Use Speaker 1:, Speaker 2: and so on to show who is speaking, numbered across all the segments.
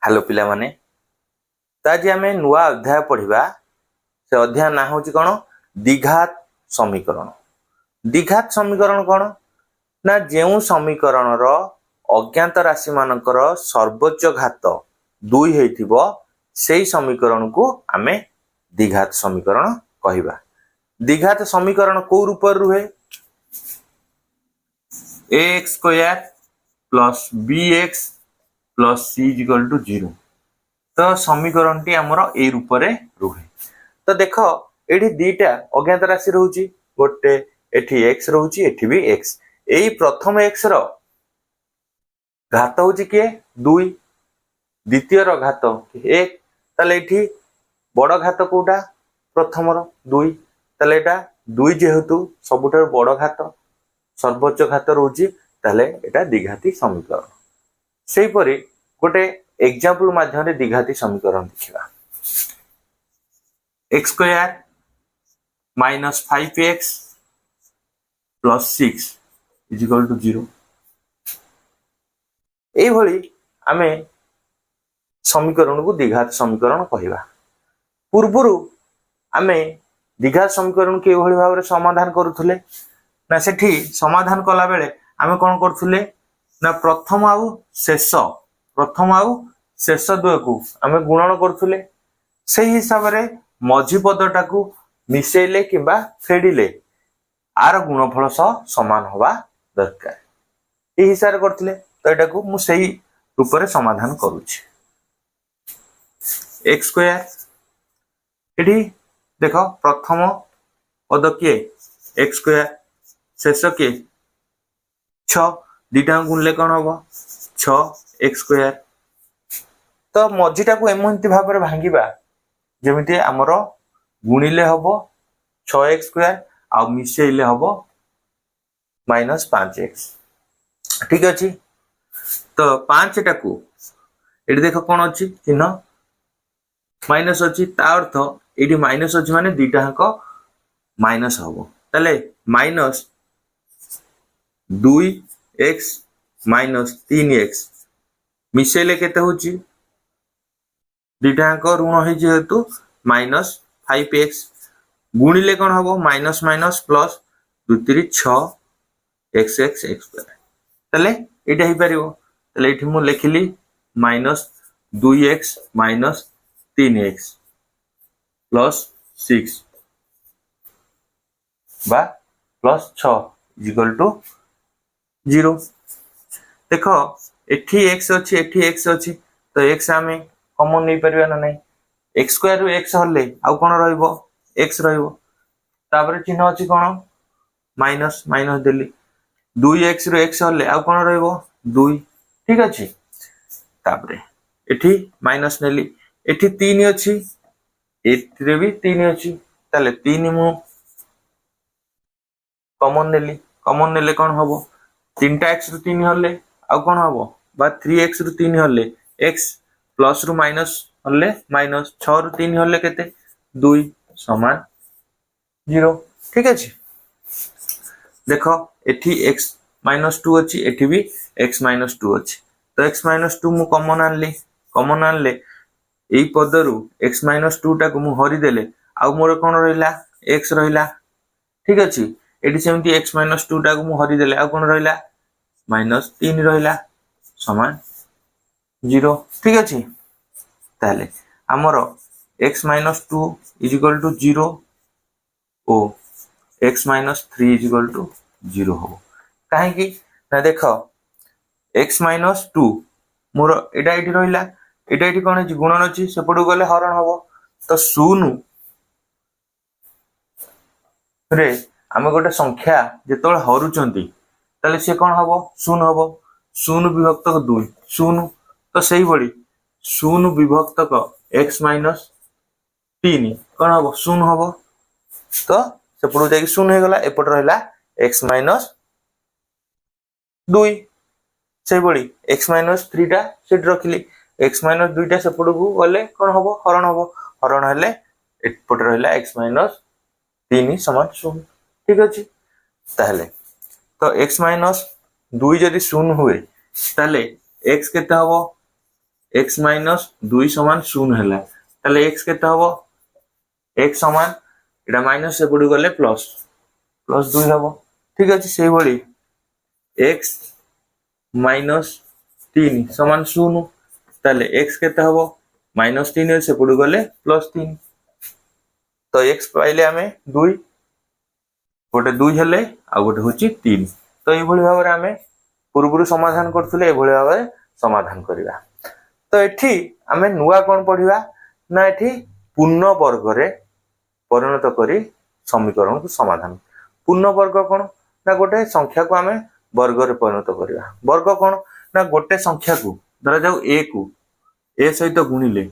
Speaker 1: Hello पिला माने तो आज आम नुआ अध्याय पढ़ा से अध्याय ना हूँ कौन द्विघात समीकरण। द्विघात समीकरण कौन ना जो समीकरण अज्ञात राशि मानकर सर्वोच्च घात 2 होइथिबो सेही समीकरण को आम द्विघात समीकरण कहवा। द्विघात समीकरण को रूप रुहे ax square plus bx plus c equal to 0। तो समीकरण टी आमर ए रूप रे रुहे। तो देख एठी दीटा अज्ञात राशि रहउची, गोटे एठी x रहउची, एठी भी x। एई प्रथम x रो घात होउची के 2, द्वितीय रो घात 1। ताले एठी बड़ घात कोटा प्रथम रो 2, ताले एटा 2 जेहेतु सबुठार बड़ घात सर्वोच्च घात रहउची, ताले एटा द्विघाती समीकरण। सेही परी गोटे एग्जांपल माध्यम द्विघाती समीकरण देखा। x square minus 5x plus 6 is equal to 0। एई भली आमे समीकरण को द्विघात समीकरण कहवा। पूर्वरु आमे द्विघात समीकरण के भली भाव समाधान करूथले ना, सेठी समाधान कला बेले आमे कोन करथुले ना प्रथम आउ शेष द्वय को आमे गुणन करथुले। सेही हिसाब रे मझी पदटा को मिसेले किबा फेडिले आर गुणफल सह समान होबा दरकार। एही हिसाब करथले तो एटा को मु सेही रूप रे समाधान करूछि। x स्क्वायर एठी देखो प्रथम पद के x स्क्वायर शेष के 6, दीटा गुणले कोन होबो 6x स्क्वायर। तो मझीटा को एमंती भाव रे भांगीबा जेमिति हमर गुणिले हबो 6x स्क्वायर आ मिसेइले हबो माइनस 5x। ठीक अछि। तो 5 टा को एठी देखो कोन अछि चिन्ह माइनस अछि, ता अर्थ एठी माइनस अछि माने दीटा हक माइनस हबो। तले माइनस 2x माइनस 3x मिसेले केते होछि दीटाक ऋण है जेहेतु माइनस 5x गुणिले कौन हम minus minus plus 2 3 6 x square. तले एटा ही परिबो। तले एठी मु लिखिली minus 2x minus 3x plus 6 बा प्लस 6 इक्वल टू 0। देखो एठी x अछि, एठी x अछि, तो x आमे कॉमन नहीं परिबा ना नहीं। x स्क्वायर रु x हले आउ कोन रहइबो x रहइबो, तापर चिन्ह अछि कोन माइनस माइनस देली 2x रु x हले आउ कोन रहइबो 2। ठीक अछि। तापर एठी माइनस नेली, एठी 3 अछि, एथिरे भी 3 अछि, ताले 3 मु कॉमन नेली, कॉमन नेले कोन हबो 3टा x रु 3 हले आउ कोन हबो बा 3x रु 3 हले x प्लस रु माइनस हले माइनस 6 रु 3 हले केते 2 समान 0। ठीक अछि। देखो एठी x माइनस 2 अछि, एठी भी x माइनस 2 अछि, तो x माइनस 2 मु कॉमन आनली, कॉमन आनले एई पदरु x माइनस 2 टा को मु हरि देले आउ मोर कोन रहिला x रहिला। ठीक अछि। एठी सेमति x माइनस 2 टा को मु हरि देले आउ कोन रहिला माइनस 3 रहिला समान 0। ठीक अछि। ताले हमर x minus 2 is equal to 0 ओ x minus 3 is equal to 0 हो। काहे कि ना देखो x माइनस 2 मोर एटा एठी रहिला, एटा एठी कोन अछि गुणन अछि, सेपडु गले हरण हबो। तो 0 रे आमे गोटे संख्या जेतोल हरुचंती ताले से कोन हबो 0 हबो। 0 विभक्तक 2 0, तो सेही बडी 0 विभक्तक x माइनस 3 कोन हबो 0 हबो। तो सेपडु जाई 0 हे गला, एपट रहला x माइनस 2 सेही बडी x माइनस 3 टा सेट रखिली, x माइनस 2 टा सेपडु को गले कोन हबो हरण हबो, हरण हेले एपट रहला x माइनस 3 समान 0। ठीक अछि। ताहले तो x माइनस 2 जदि 0 हुए ताले x केते हबो x माइनस 2 समान 0 है ताले x केते हबो x समान एटा माइनस से पड़ी गले प्लस प्लस 2 हबो ठीक अछि सेही बड़ी x माइनस 3 समान 0 ताले x केते हबो माइनस 3 से पड़ी गले प्लस 3 तो x पाइले आमे 2 गोटे 2 हेले आ गोटे होची 3 तो एई भली भाबरे आमे पूर्वरु समाधान करथुले एई भली भाबरे समाधान करिवा तो एठी आमे नुवा कोन पढिवा ना एठी पूर्ण वर्ग रे परिणत करी समीकरण को समाधान पूर्ण वर्ग कोन ना गोटे संख्या को आमे वर्ग रे परिणत करिवा वर्ग कोन ना गोटे संख्या को धरा जाऊ a को a सहित गुणिले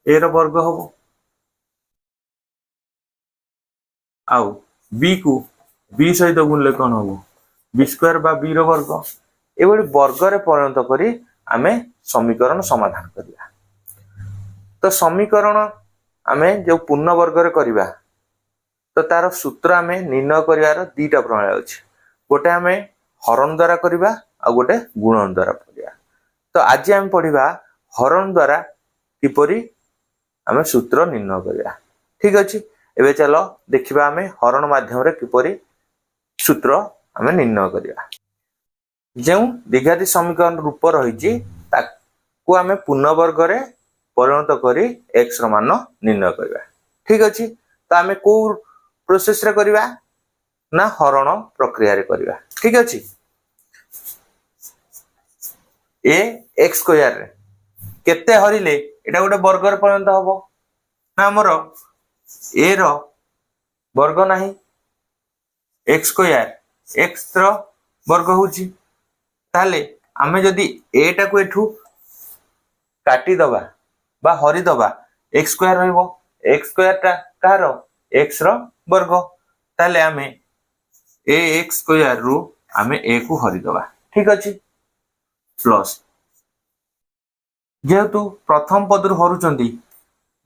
Speaker 1: a रो वर्ग हबो आउ b को b सहित गुणले कोन हबो b स्क्वायर बा b रो वर्ग एबडी वर्ग रे परिणत करी आमे समीकरण समाधान करिया तो समीकरण आमे जो पूर्ण वर्ग रे करिवा तो तार सूत्र आमे निर्णय करिवार दीटा प्रणाली अछि गोटे आमे हरण द्वारा करिवा आ गोटे गुणन द्वारा करिवा तो आज आमे पढिबा हरण द्वारा किपरि आमे सूत्र निर्णय करिवा ठीक अछि एबे चलो देखिबा आमे हरण माध्यम रे किपरि सूत्र आमे निर्णय करिवा जो द्विघाती समीकरण रूप रहिछि ताकू आमे पूर्ण वर्ग रे परिणत करी x रो मान निर्णय करिवा ठीक अछि तो आमे को प्रोसेस रे करिवा ना हरण प्रक्रिया रे करिवा ठीक अछि a x स्क्वायर रे केते हरिले एटा गोटे वर्ग रे परिणत हबो ना हमर a रो वर्ग नाही x स्क्वायर x रो वर्ग होची ताले आमे जदी a टा को एठू काटी दबा बा हरि दबा x स्क्वायर रहइबो x स्क्वायर टा कारो x रो वर्ग ताले आमे ax स्क्वायर रो आमे a को हरि दबा ठीक अछि प्लस जेहेतु प्रथम पद रु हरुचंदी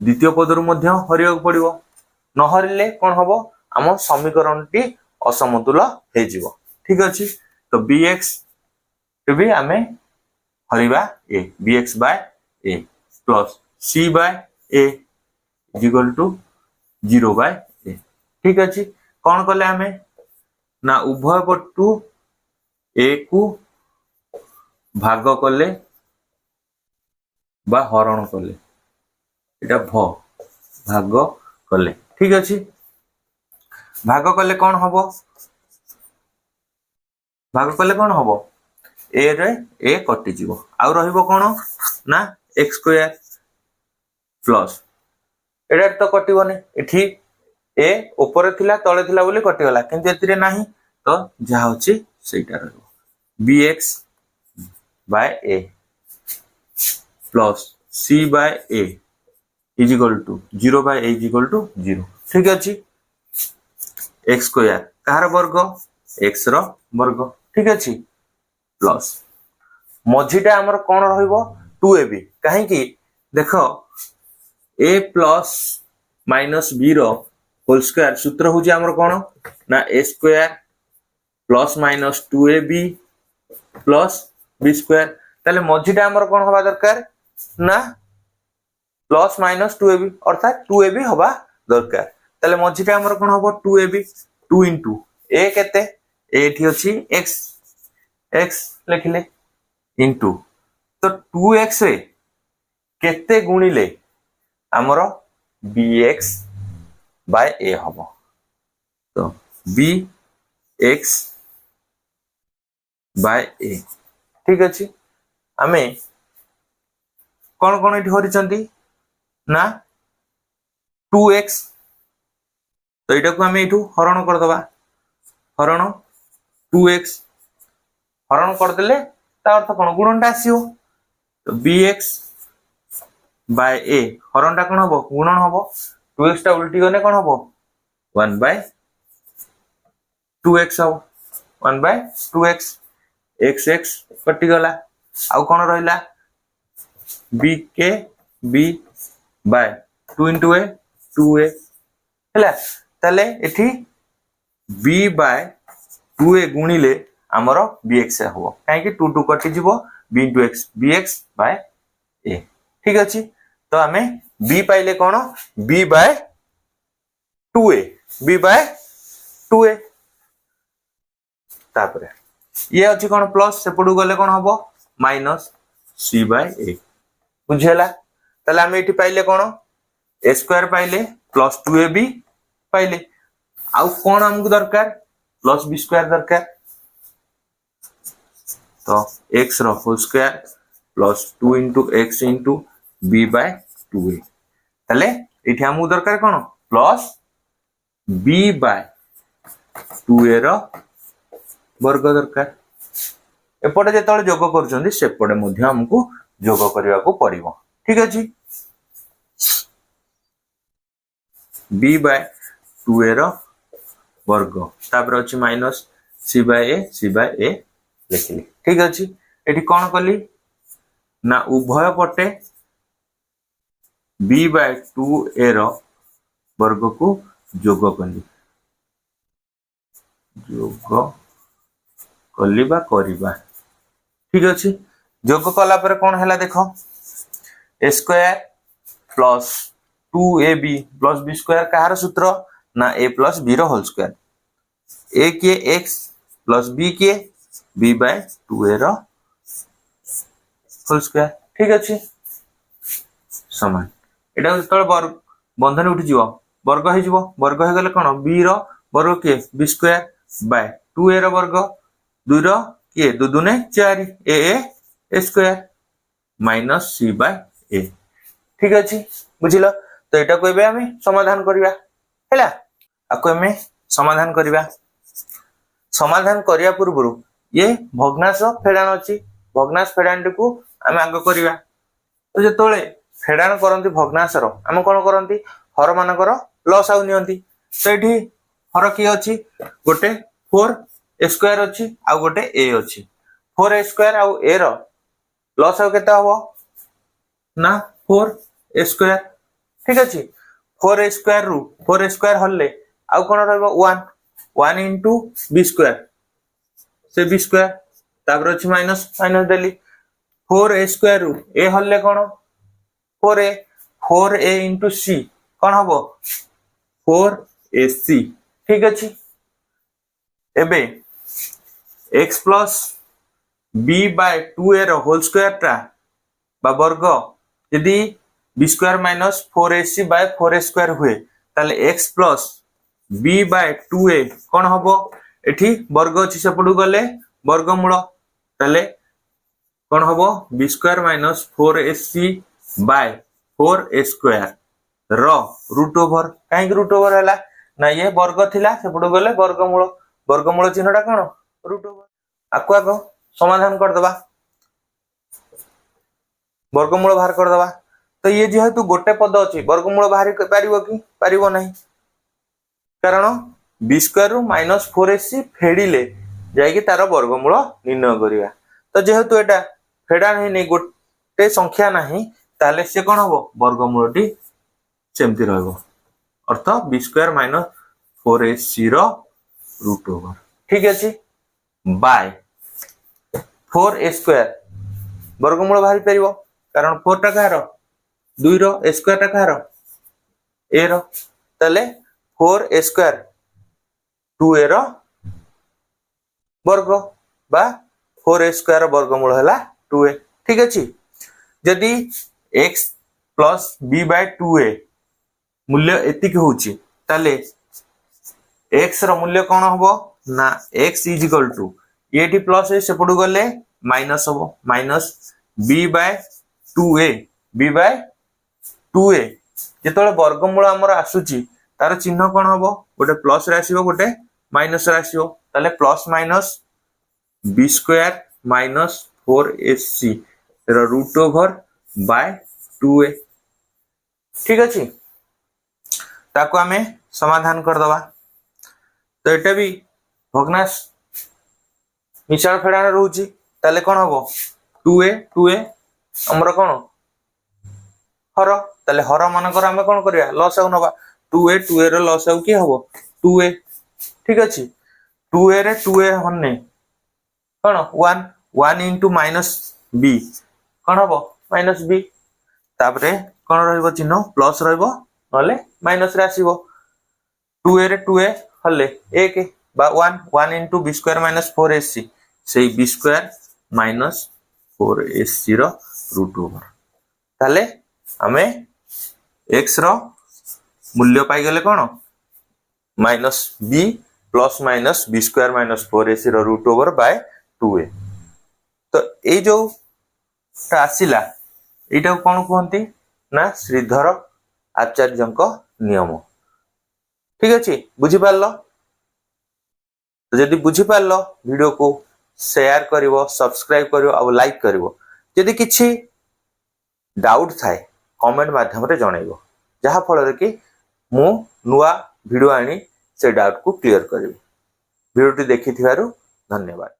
Speaker 1: द्वितीय पद रु मध्य हरियो पड़िबो न हरिले कोन हबो हम समीकरण टी असमतुल हे जिवो ठीक अछि तो bx भी आमे Hariba a bx by a plus c by a is equal to 0 by a ठीक अछि कोन करले आमे ना उभय पटु a को भाग करले बा हरण करले एटा भाग करले ठीक अछि भाग करले कोन हबो भाग करले कोन हबो a रे a कटि जीवो आ रहिबो कोन ना x स्क्वायर प्लस एटा तो कटिबोने एठी a ऊपर थिला तळे थिला बोली कटि गला किंतु एतिरे नाही तो जा होची सेटा रहबो bx by a plus c by a is equal to 0 by a is equal to 0 ठीक अछि x स्क्वायर कार वर्ग x रो वर्ग ठीक अछि प्लस मझीटा हमर कोन रहइबो 2ab काहे कि देखो a plus minus b रो होल स्क्वायर सूत्र होजी हमर कोन ना a square plus minus 2ab plus b square ताले मझीटा हमर कोन होबा दरकार ना प्लस माइनस 2ab अर्थात 2ab होबा दरकार ताले मझीटा हमर कोन होबो 2ab 2 into a केते a एठी अछि x x लिखले into तो 2x रे केते गुणिले हमर bx by a होबो तो bx by a ठीक अछि आमे कोन कोन एठी हरिचंती ना 2x तो एटा को हमें एठू हरण कर दबा हरण 2x हरण कर देले ता अर्थ कोन गुणनटा आसीओ तो bx by a हरणटा कोन हबो गुणन हबो 2x टा उल्टी गने कोन हबो 1 by 2x हबो 1 by 2x x x कटि गला आउ कोन रहिला b के b by 2 into a 2a हला तले एठी b by 2a गुणिले हमरो bx हबो काहे कि 2 2 कटि जिवो b into x bx by ए ठीक अच्छी तो आम बी पाइले कौन B by 2a B by 2a तापर ये अच्छी कौन प्लस सेपटू गले कौन हम माइनस सी बाय ए बुझीगला ताले आम ये पाइले कौन ए स्क्वायर पाइले प्लस 2ab पाइले आउ कौन हमको दरकार प्लस बी स्क्वायर दरकार तो x रो whole square plus 2 into x into b by 2a ताले एठी हमको दरकार कौन प्लस b बाय 2a रो वर्ग दरकार एपटे जेतले जोग करूछंदी सेपटे मध्ये हमको जोग करबा को पड़िबो ठीक अछि b बाय 2a रो वर्ग तापर अछि माइनस c बाय a लिखिली ठीक अछि एठी कोन कली ना उभय पटे b बाय 2a रो वर्ग को जोग कली जोग कली बा करिबा ठीक अछि जोग कला पर कोन हैला देखो a square plus 2ab plus b square कहार सूत्र ना a प्लस b रो होल स्क्वायर a के x प्लस b के b बाय 2a रो होल स्क्वायर ठीक अछि समान एटा जतले वर्ग बंधन उठी जीवो वर्ग हे जीवो वर्ग हे गले कोन b रो वर्ग के b स्क्वायर बाय 2a रो वर्ग 2 रो के 2 दुने 4 a square minus c by a ठीक अछि बुझिलो तो एटा को एबे हमें समाधान करिया हैला आको हमें समाधान करिया समाधान करिया पूर्व ये भग्नांश फेडान अछि भग्नांश फेडान को हम आगो करिया तो जेतोले फेडान करंती भग्नांश रो हम कोन करंती हर मानकर लॉस आउ नियंती तो एठी हर की अछि गोटे 4 a स्क्वायर अछि आ गोटे a अछि 4 a स्क्वायर आ a रो लॉस आउ केता हो ना 4 a स्क्वायर ठीक अछि 4 a स्क्वायर रु 4 a स्क्वायर हल्ले आउ कोन रहबो 1 into b स्क्वायर से b स्क्वायर तापर अछि minus minus Delhi 4 a square रु a हल्ले कोन 4a into c कोन हबो 4ac ठीक अछि एबे x plus b by 2a रो होल स्क्वायर टा बा वर्ग यदि b square minus 4ac by 4a square हुए ताले x plus b by 2a कोन हबो एठी वर्ग अछि सेपडू गले वर्गमूल ताले कोन हबो b square minus 4ac by 4a square रो रूट ओवर काहे रूट ओवर हला ना ये वर्ग थिला सेपडू गले वर्गमूल चिन्हटा कोन रूट ओवर आको समाधान कर दबा वर्गमूल बाहर कर दबा तो ये जेहेतु गोटे पद अछि वर्गमूल बाहर पारिबो कि पारिबो नाही कारण b स्क्वायर रु माइनस 4ac फेडिले जाय कि तार वर्गमूल निर्णय करिया तो जेहेतु एटा फेडा नै गोटे संख्या नाही ताले से कोन हबो वर्गमूलटी सेमति रहबो अर्थ b स्क्वायर माइनस 4ac रो रूट ओवर ठीक अछि बाय 4a स्क्वायर वर्गमूल बाहर परिबो कारण 4 टा कहारो 2 रो a स्क्वायर टा कहारो a रो तले 4a स्क्वायर 2a रो वर्ग बा 4a स्क्वायर वर्गमूल हला 2a ठीक अछि जदी x plus b by 2a मूल्य एतिक होउची ताले x रो मूल्य कोन हबो ना x is equal to एटी प्लस ए सेपडू गले माइनस हबो माइनस b by 2a जेतोले वर्गमूल हमर आसुची तार चिन्ह कोन हबो गोटे प्लस रे आसीबो गोटे माइनस रे आसीबो ताले plus minus b square minus 4ac रो रूट ओवर बाय 2a ठीक अछि ताको हमें समाधान कर दबा तो एटा भी भग्नांश मिसाल फेडान रहउची ताले कोन हबो 2a हमर कोन हर ताले हर मानकर हमें कोन करिया लॉस आउ नबा 2a रो लॉस आउ की हबो 2a ठीक अछि 2a रे 2a हन्ने कोन 1 into माइनस b कोन हबो माइनस बी तापरे कौन रहइबो चिन्ह प्लस रहइबो नले माइनस रे आसीबो 2a रे 2a हले 1 बा 1 into b square minus 4ac सेही b square minus 4ac रो रूट ओवर ताले हमें x रो मूल्य पाई गले कोन minus b plus minus b square minus 4ac रो रूट ओवर बाय 2a तो ए जो आसिला एटा कोन कहंती ना श्रीधर आचार्यंक नियम ठीक अछि बुझि पारलो तो जदि बुझि पारलो वीडियो को शेयर करिवो सब्सक्राइब करिवो आ लाइक करिवो जदि किछि डाउट थाए कमेंट माध्यम रे जणाइबो जहा फल रे कि मु नुवा वीडियो आनी से डाउट को क्लियर करिवि वीडियो टी देखि थिवारु धन्यवाद।